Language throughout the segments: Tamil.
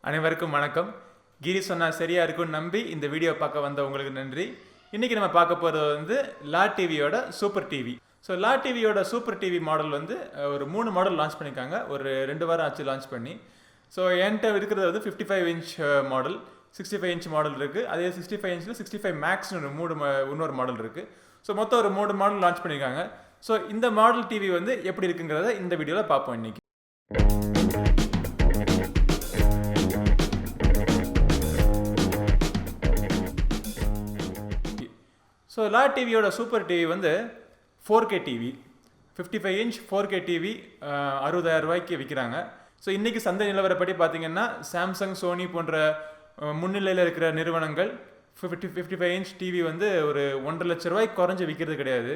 அனைவருக்கும் வணக்கம். கிரி சொன்னா சரியா இருக்கும்னு நம்பி இந்த வீடியோ பார்க்க வந்த உங்களுக்கு நன்றி. இன்னைக்கு நம்ம பார்க்க போகிறது வந்து லா டிவியோட சூப்பர் டிவி. ஸோ லா டிவியோட சூப்பர் டிவி மாடல் வந்து ஒரு 3 மாடல் லான்ச் பண்ணியிருக்காங்க. ஒரு 2 வாரம் ஆச்சு லான்ச் பண்ணி. ஸோ என்கிட்ட இருக்கிறது வந்து 55 இன்ச் மாடல், 65 இன்ச் மாடல் இருக்குது. அதே 65 இன்ச்சில் 65 மேக்ஸ்னு இன்னொரு மாடல் இருக்குது. ஸோ மொத்தம் ஒரு 3 மாடல் லான்ச் பண்ணியிருக்காங்க. ஸோ இந்த மாடல் டிவி வந்து எப்படி இருக்குங்கிறத இந்த வீடியோவில் பார்ப்போம் இன்னைக்கு. ஸோ லா டிவியோட சூப்பர் டிவி வந்து 4K TV, 55 inch 4K TV 60,000 ரூபாய்க்கு விற்கிறாங்க. ஸோ இன்றைக்கி சந்தை நிலவரப்படி பார்த்தீங்கன்னா சாம்சங், சோனி போன்ற முன்னிலையில் இருக்கிற நிறுவனங்கள் 55 இன்ச் டிவி வந்து ஒரு 1.5 லட்ச ரூபாய்க்கு குறைஞ்சி விற்கிறது கிடையாது.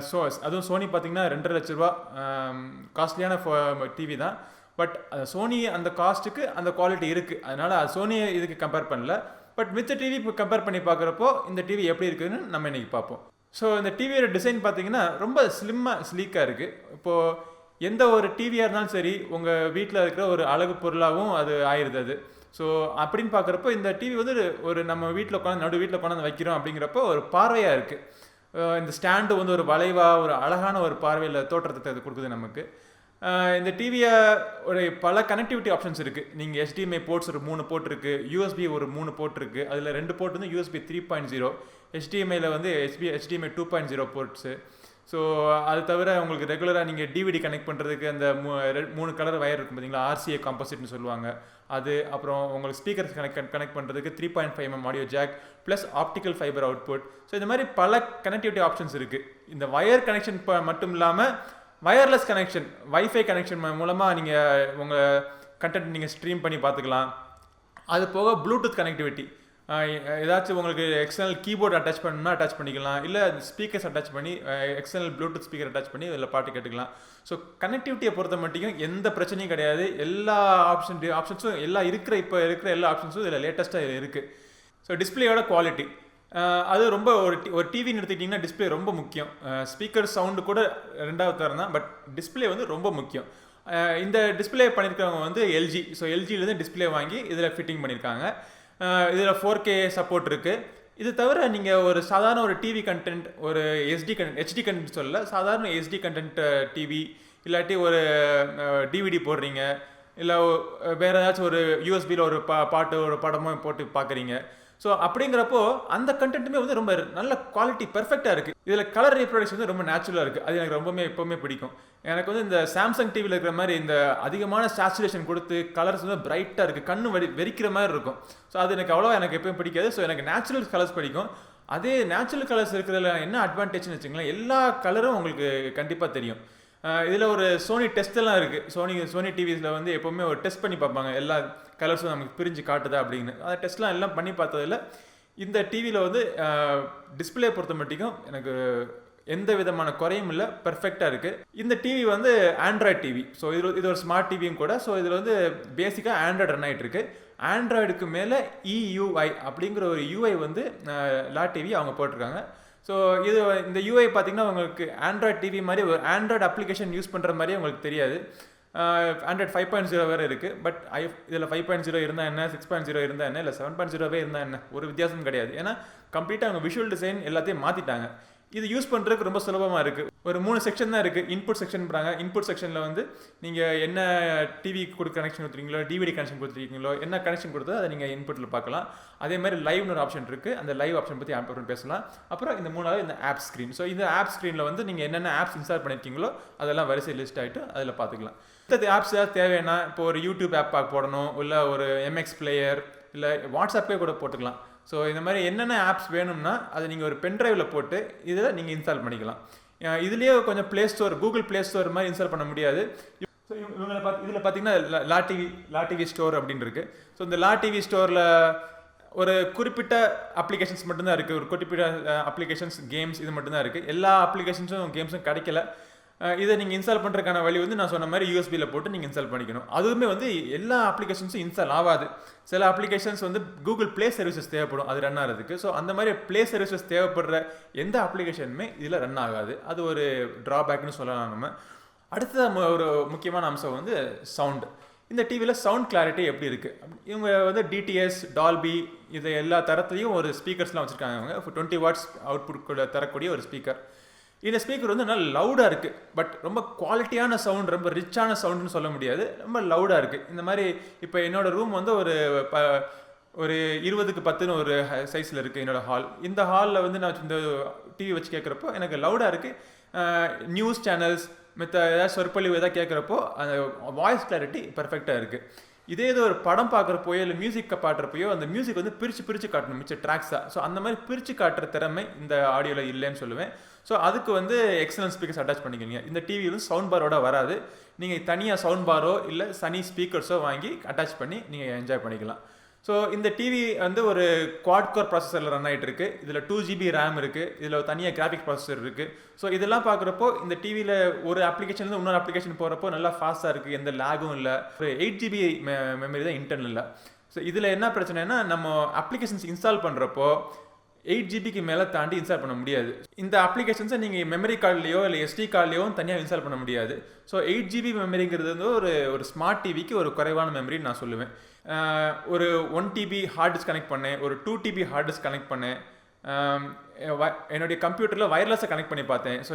ஸோ அதுவும் சோனி பார்த்தீங்கன்னா 2.5 லட்ச ரூபா காஸ்ட்லியான டிவி தான். பட் சோனி அந்த காஸ்ட்டுக்கு அந்த குவாலிட்டி இருக்குது, அதனால் சோனியை இதுக்கு கம்பேர் பண்ணல. பட் மித்த டிவி இப்போ கம்பேர் பண்ணி பார்க்குறப்போ இந்த டிவி எப்படி இருக்குதுன்னு நம்ம இன்றைக்கி பார்ப்போம். ஸோ இந்த டிவியோட டிசைன் பார்த்தீங்கன்னா ரொம்ப ஸ்லீக்காக இருக்குது. இப்போது எந்த ஒரு டிவியாக இருந்தாலும் சரி உங்கள் வீட்டில் இருக்கிற ஒரு அழகு பொருளாகவும் அது ஆயிடுது அது. ஸோ அப்படின்னு பார்க்குறப்போ இந்த டிவி வந்து ஒரு நம்ம வீட்டில் நடு வீட்டில் கொண்டாந்து வைக்கிறோம் அப்படிங்கிறப்போ ஒரு பார்வையாக இருக்குது. இந்த ஸ்டாண்டு வந்து ஒரு வளைவாக ஒரு அழகான ஒரு பார்வையில் தோற்றத்தை அது கொடுக்குது நமக்கு. இந்த டிவியை ஒரு பல கனெக்டிவிட்டி ஆப்ஷன்ஸ் இருக்குது. நீங்கள் HDMI போர்ட்ஸ் ஒரு 3 போர்ட் இருக்குது, USB ஒரு 3 போர்ட் இருக்குது. அதில் 2 போர்ட் வந்து USB 3.0, HDMIயில் வந்து HDMI 2.0 போர்ட்ஸு. ஸோ அது தவிர உங்களுக்கு ரெகுலராக நீங்கள் DVD கனெக்ட் பண்ணுறதுக்கு அந்த 3 கலர் வயர் இருக்கும் பார்த்தீங்களா, RCA காம்போசிட்னு சொல்லுவாங்க அது. அப்புறம் உங்களுக்கு ஸ்பீக்கர்ஸ் கனெக்ட் பண்ணுறதுக்கு 3.5 mm audio jack plus optical fibre output. So இந்த மாதிரி பல கனெக்டிவிட்டி ஆப்ஷன்ஸ் இருக்குது. இந்த வயர் கனெக்ஷன் மட்டும் இல்லாமல் வயர்லெஸ் கனெக்ஷன், வைஃபை கனெக்ஷன் மூலமாக நீங்கள் உங்கள் கண்டென்ட் நீங்கள் ஸ்ட்ரீம் பண்ணி பார்த்துக்கலாம். அது போக ப்ளூடூத் கனெக்டிவிட்டி, ஏதாச்சும் உங்களுக்கு எக்ஸ்டர்னல் கீபோர்டு அட்டாச் பண்ணணும்னா அட்டாச் பண்ணிக்கலாம், இல்லை ஸ்பீக்கர்ஸ் அட்டாச் பண்ணி எக்ஸ்டர்னல் ப்ளூடூத் ஸ்பீக்கர் அட்டாச் பண்ணி இதில் பாட்டு கேட்டுக்கலாம். ஸோ கனெக்டிவிட்டியை பொறுத்த மட்டும் எந்த பிரச்சனையும் கிடையாது. எல்லா ஆப்ஷன்ஸும் இப்போ இருக்கிற எல்லா ஆப்ஷன்ஸும் இதில் லேட்டஸ்ட்டாக இதில் இருக்குது. ஸோ டிஸ்பிளேயோட குவாலிட்டி அது ரொம்ப ஒரு டிவின்னு எடுத்துக்கிட்டிங்கன்னா டிஸ்பிளே ரொம்ப முக்கியம். ஸ்பீக்கர் சவுண்டு கூட 2வது தரம் தான், பட் டிஸ்பிளே வந்து ரொம்ப முக்கியம். இந்த டிஸ்பிளே பண்ணியிருக்கிறவங்க வந்து எல்ஜி. ஸோ எல்ஜிலேருந்து டிஸ்பிளே வாங்கி இதில் ஃபிட்டிங் பண்ணியிருக்காங்க. இதில் 4K சப்போர்ட் இருக்குது. இது தவிர நீங்கள் ஒரு சாதாரண ஒரு டிவி கண்டென்ட், ஒரு ஹெச்டி கண்டென்ட் சொல்லல, சாதாரண SD கண்டென்ட் டிவி, இல்லாட்டி ஒரு DVD போடுறீங்க, இல்லை வேறு ஏதாச்சும் ஒரு யூஎஸ்பியில் ஒரு பாட்டு ஒரு படமோ போட்டு பார்க்குறீங்க. ஸோ அப்படிங்கிறப்போ அந்த கண்டென்ட்டுமே வந்து ரொம்ப நல்ல குவாலிட்டி பெர்ஃபெக்டாக இருக்குது. இதில் கலர் ரீப்ரொடக்ஷன் வந்து ரொம்ப நேச்சுரலாக இருக்குது. அது எனக்கு எப்போவுமே பிடிக்கும். எனக்கு வந்து இந்த சாம்சங் டிவியில் இருக்கிற மாதிரி இந்த அதிகமான சேச்சுரேஷன் கொடுத்து கலர்ஸ் வந்து பிரைட்டாக இருக்குது, கண்ணு வெறிக்கிற மாதிரி இருக்கும். ஸோ அது எனக்கு எப்பவும் பிடிக்காது. ஸோ எனக்கு நேச்சுரல் கலர்ஸ் பிடிக்கும். அதே நேச்சுரல் கலர்ஸ் இருக்கிறதுல என்ன அட்வான்டேஜ்னு வச்சுங்களேன், எல்லா கலரும் உங்களுக்கு கண்டிப்பாக தெரியும். இதில் ஒரு சோனி டெஸ்ட்டெல்லாம் இருக்குது. சோனி டிவிஸில் வந்து எப்போவுமே ஒரு டெஸ்ட் பண்ணி பார்ப்பாங்க, எல்லா கலர்ஸும் நமக்கு பிரிஞ்சு காட்டுதா அப்படின்னு. அந்த டெஸ்ட்லாம் எல்லாம் பண்ணி பார்த்ததில் இந்த டிவியில் வந்து டிஸ்பிளே பொறுத்த மட்டும் எனக்கு எந்த விதமான குறையும் இல்லை, பெர்ஃபெக்டாக இருக்குது. இந்த டிவி வந்து ஆண்ட்ராய்டு டிவி. ஸோ இது ஒரு ஸ்மார்ட் டிவியும் கூட. ஸோ இதில் வந்து பேசிக்காக ஆண்ட்ராய்டு ரன் ஆகிட்டு இருக்கு. ஆண்ட்ராய்டுக்கு மேலே EUI அப்படிங்கிற ஒரு UI வந்து லா டிவி அவங்க போட்டிருக்காங்க. ஸோ இந்த UI பார்த்தீங்கன்னா உங்களுக்கு ஆண்ட்ராய்டு டிவி மாதிரி ஒரு ஆண்ட்ராய்டு அப்ளிகேஷன் யூஸ் பண்ணுற மாதிரி உங்களுக்கு தெரியாது. ஆண்ட்ராய்டு 5.0 வேறு இருக்குது. பட் இதில் 5.0 இருந்தால் என்ன, 6.0 இருந்தால் என்ன, இல்லை 7.0 இருந்தால் என்ன, ஒரு வித்தியாசமும் கிடையாது. ஏன்னா கம்ப்ளீட்டாக அவங்க விஷுவல் டிசைன் எல்லாத்தையும் மாற்றிட்டாங்க. இது யூஸ் பண்ணுறதுக்கு ரொம்ப சுலபமாக இருக்குது. ஒரு 3 செக்ஷன் தான் இருக்குது. இன்புட் செக்ஷன்றாங்க. இன்புட் செக்ஷனில் வந்து நீங்கள் என்ன டிவி கனெக்ஷன் கொடுத்துருக்கீங்களோ, DVD கனெக்ஷன் கொடுத்துருக்கீங்களோ, என்ன கனெக்ஷன் கொடுத்தோ அதை நீங்கள் இன்புட்டில் பார்க்கலாம். அதே மாதிரி லைவ்னு ஒரு ஆப்ஷன் இருக்குது. அந்த லைவ் ஆப்ஷன் பற்றி அப்புறம் பேசலாம். அப்புறம் இந்த 3வது இந்த ஆப் ஸ்க்ரீன். ஸோ இந்த ஆப் ஸ்க்ரீனில் வந்து நீங்கள் என்னென்ன ஆப்ஸ் இன்ஸ்டால் பண்ணியிருக்கீங்களோ அதெல்லாம் வரிசை லிஸ்ட் ஆகிட்டு அதில் பார்த்துக்கலாம். இந்த ஆப்ஸ் ஏதாவது தேவைன்னா இப்போ ஒரு யூடியூப் ஆப் போடணும், இல்லை ஒரு MX பிளேயர், இல்லை வாட்ஸ்அப்பே கூட போட்டுக்கலாம். ஸோ இந்த மாதிரி என்னென்ன ஆப்ஸ் வேணும்னா அதை நீங்கள் ஒரு பென்ட்ரைவில் போட்டு இதில் நீங்கள் இன்ஸ்டால் பண்ணிக்கலாம். இதுலேயே கொஞ்சம் கூகுள் ப்ளே ஸ்டோர் மாதிரி இன்ஸ்டால் பண்ண முடியாது. ஸோ இதில் பார்த்தீங்கன்னா லா டிவி ஸ்டோர் அப்படின்னு இருக்குது. ஸோ இந்த லா டிவி ஸ்டோரில் ஒரு குறிப்பிட்ட அப்ளிகேஷன்ஸ் மட்டும்தான் இருக்குது. ஒரு குறிப்பிட்ட அப்ளிகேஷன்ஸ், கேம்ஸ் இது மட்டும்தான் இருக்குது. எல்லா அப்ளிகேஷன்ஸும் கேம்ஸும் கிடைக்கல. இதை நீங்கள் இன்ஸ்டால் பண்ணுறதுக்கான வழி வந்து நான் சொன்ன மாதிரி யூஎஸ்பியில் போட்டு நீங்கள் இன்ஸ்டால் பண்ணிக்கணும். அதுவுமே வந்து எல்லா அப்ளிகேஷன்ஸும் இன்ஸ்டால் ஆகாது. சில அப்ளிகேஷன்ஸ் வந்து கூகுள் ப்ளே சர்வீசஸ் தேவைப்படும் அது ரன் ஆகிறதுக்கு. ஸோ அந்த மாதிரி ப்ளே சர்வீசஸ் தேவைப்படுற எந்த அப்ளிகேஷனுமே இதில் ரன் ஆகாது. அது ஒரு ட்ராபேக்னு சொல்லலாம் நம்ம. அடுத்தது ஒரு முக்கியமான அம்சம் வந்து சவுண்டு. இந்த டிவியில் சவுண்ட் கிளாரிட்டி எப்படி இருக்குது, இவங்க வந்து டிடிஎஸ், டால்பி இது எல்லா தரத்துலையும் ஒரு ஸ்பீக்கர்ஸ்லாம் வச்சுருக்காங்க. அவங்க 20 வாட்ஸ் அவுட்புட் கூட தரக்கூடிய ஒரு ஸ்பீக்கர். இந்த ஸ்பீக்கர் வந்து நல்லா லவுடாக இருக்குது, பட் ரொம்ப குவாலிட்டியான சவுண்ட், ரொம்ப ரிச்சான சவுண்டுன்னு சொல்ல முடியாது, ரொம்ப லவுடாக இருக்குது. இந்த மாதிரி இப்போ என்னோடய ரூம் வந்து ஒரு 20க்கு 10ன்னு ஒரு சைஸில் இருக்குது என்னோடய ஹால். இந்த ஹாலில் வந்து நான் இந்த டிவி வச்சு கேட்குறப்போ எனக்கு லவுடாக இருக்குது. நியூஸ் சேனல்ஸ் மற்ற ஏதாவது சொற்பொழிவு எதாவது கேட்குறப்போ அந்த வாய்ஸ் கிளாரிட்டி பர்ஃபெக்டாக இருக்குது. இதே இது ஒரு படம் பார்க்குறப்போயோ இல்லை மியூசிக்கை பாடுறப்போயோ அந்த மியூசிக் வந்து பிரித்து காட்டணும் மிச்ச ட்ராக்ஸாக. ஸோ அந்த மாதிரி பிரித்து காட்டுற திறமை இந்த ஆடியோவில் இல்லைன்னு சொல்லுவேன். ஸோ அதுக்கு வந்து எக்ஸலன்ட் ஸ்பீக்கர்ஸ் அட்டாச் பண்ணிக்கிறீங்க. இந்த டிவி வந்து சவுண்ட் பாரோட வராது, நீங்கள் தனியாக சவுண்ட் பாரோ இல்லை சனி ஸ்பீக்கர்ஸோ வாங்கி அட்டாச் பண்ணி நீங்கள் என்ஜாய் பண்ணிக்கலாம். ஸோ இந்த டிவி வந்து ஒரு குவாட் கோர் ப்ராசஸரில் ரன் ஆகிட்டு இருக்குது. இதில் 2GB ரேம் இருக்குது, இதில் தனியாக கிராஃபிக் ப்ராசஸர் இருக்குது. ஸோ இதெல்லாம் பார்க்குறப்போ இந்த டிவியில் ஒரு அப்ளிகேஷன் இன்னொரு அப்ளிகேஷன் போகிறப்போ நல்லா ஃபாஸ்ட்டாக இருக்குது, எந்த லேகும் இல்லை. ஒரு 8GB மெமரி தான் இன்டர்னலில். ஸோ இதில் என்ன பிரச்சனைனா நம்ம அப்ளிகேஷன்ஸ் இன்ஸ்டால் பண்ணுறப்போ 8GBக்கு மேலே தாண்டி இன்ஸ்டால் பண்ண முடியாது. இந்த அப்ளிகேஷன்ஸை நீங்கள் மெமரி கார்ட்லேயோ இல்லை SD கார்ட்லேயோ தனியாக இன்ஸ்டால் பண்ண முடியாது. ஸோ 8GB மெமரிங்கிறது வந்து ஒரு ஸ்மார்ட் டிவிக்கு ஒரு குறைவான மெமரின்னு நான் சொல்லுவேன். ஒரு 1TB ஹார்ட் டிஸ்க் கனெக்ட் பண்ணேன், ஒரு 2TB ஹார்ட் டிஸ்க் கனெக்ட் பண்ணேன், என்னுடைய கம்ப்யூட்டரில் வயர்லெஸ்ஸை கனெக்ட் பண்ணி பார்த்தேன். ஸோ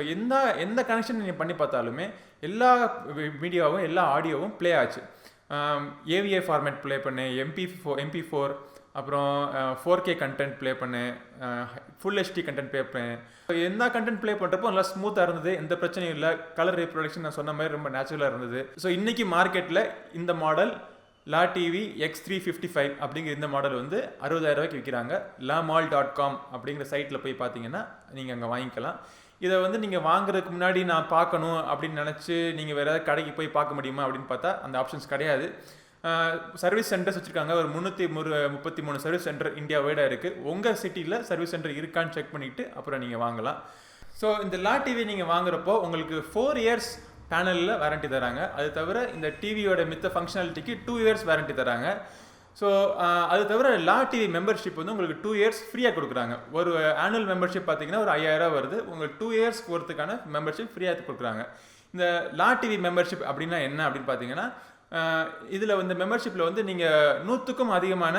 எந்த கனெக்ஷன் நீங்கள் பண்ணி பார்த்தாலுமே எல்லா மீடியாவும் எல்லா ஆடியோவும் ப்ளே ஆச்சு. AVA ஃபார்மேட் ப்ளே பண்ணேன், MP4 அப்புறம் 4K கண்டென்ட் ப்ளே பண்ணேன், ஃபுல் HD கண்டென்ட் ப்ளே பண்ணேன். என்ன கண்டென்ட் ப்ளே பண்ணுறப்போ நல்லா ஸ்மூத்தாக இருந்தது, எந்த பிரச்சனையும் இல்லை. கலர் ரீப்ரொடக்ஷன் நான் சொன்ன மாதிரி ரொம்ப நேச்சுரலாக இருந்தது. ஸோ இன்றைக்கி மார்க்கெட்டில் இந்த மாடல் லா டிவி X355 அப்படிங்கிற இந்த மாடல் வந்து 60,000 ரூபாய்க்கு விற்கிறாங்க. lamall.com அப்படிங்கிற சைட்டில் போய் பார்த்தீங்கன்னா நீங்கள் அங்கே வாங்கிக்கலாம். இதை வந்து நீங்கள் வாங்குறதுக்கு முன்னாடி நான் பார்க்கணும் அப்படின்னு நினச்சி நீங்கள் வேறு ஏதாவது கடைக்கு போய் பார்க்க முடியுமா அப்படின்னு பார்த்தா அந்த ஆப்ஷன்ஸ் கிடையாது. சர்வீஸ் சென்டர்ஸ் வச்சுருக்காங்க, ஒரு 333 சர்வீஸ் சென்டர் இந்தியா வைடாக இருக்குது. உங்கள் சிட்டியில் சர்வீஸ் சென்டர் இருக்கான்னு செக் பண்ணிவிட்டு அப்புறம் நீங்கள் வாங்கலாம். ஸோ இந்த லா டிவி நீங்கள் வாங்குறப்போ உங்களுக்கு 4 இயர்ஸ் பேனலில் வாரண்ட்டி தராங்க. அது தவிர இந்த டிவியோட மித்த ஃபங்க்ஷனாலிட்டிக்கு 2 இயர்ஸ் வாரண்ட்டி தராங்க. ஸோ அது தவிர லா டிவி மெம்பர்ஷிப் வந்து உங்களுக்கு 2 இயர்ஸ் ஃப்ரீயாக கொடுக்குறாங்க. ஒரு ஆனுவல் மெம்பர்ஷிப் பார்த்தீங்கன்னா ஒரு 5,000 வருது, உங்களுக்கு 2 இயர்ஸ் போகிறதுக்கான மெம்பர்ஷிப் ஃப்ரீயாக கொடுக்குறாங்க. இந்த லா டிவி மெம்பர்ஷிப் அப்படின்னா என்ன அப்படின்னு பார்த்தீங்கன்னா, இதில் வந்து மெம்பர்ஷிப்பில் வந்து நீங்கள் 100க்கும் அதிகமான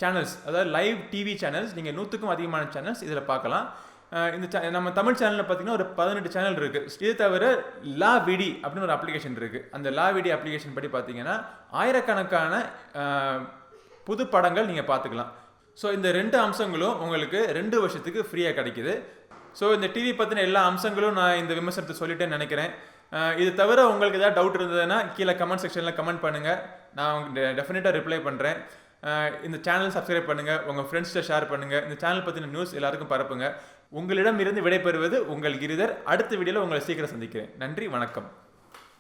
சேனல்ஸ், அதாவது லைவ் டிவி சேனல்ஸ், நீங்கள் 100க்கும் அதிகமான சேனல்ஸ் இதில் பார்க்கலாம். இந்த நம்ம தமிழ் சேனலில் பார்த்தீங்கன்னா ஒரு 18 சேனல் இருக்குது. இது தவிர லா விடி அப்படின்னு ஒரு அப்ளிகேஷன் இருக்குது. அந்த லா விடி அப்ளிகேஷன் படி பார்த்தீங்கன்னா ஆயிரக்கணக்கான புது படங்கள் நீங்கள் பார்த்துக்கலாம். ஸோ இந்த 2 அம்சங்களும் உங்களுக்கு 2 வருஷத்துக்கு ஃப்ரீயாக கிடைக்குது. ஸோ இந்த டிவி பற்றின எல்லா அம்சங்களும் நான் இந்த விமர்சனத்தை சொல்லிட்டேன்னு நினைக்கிறேன். இது தவிர உங்களுக்கு ஏதாவது டவுட் இருந்ததுன்னா கீழே கமெண்ட் செக்ஷனில் கமெண்ட் பண்ணுங்கள், நான் டெஃபினட்டாக ரிப்ளை பண்ணுறேன். இந்த சேனல் சப்ஸ்கிரைப் பண்ணுங்கள், உங்கள் ஃப்ரெண்ட்ஸ்கிட்ட ஷேர் பண்ணுங்கள், இந்த சேனல் பற்றின நியூஸ் எல்லாருக்கும் பரப்புங்க. உங்களிடம் இருந்து விடைபெறுவது உங்கள் கிரிதர். அடுத்த வீடியோவில் உங்களை சீக்கிரம் சந்திக்கிறேன். நன்றி, வணக்கம்.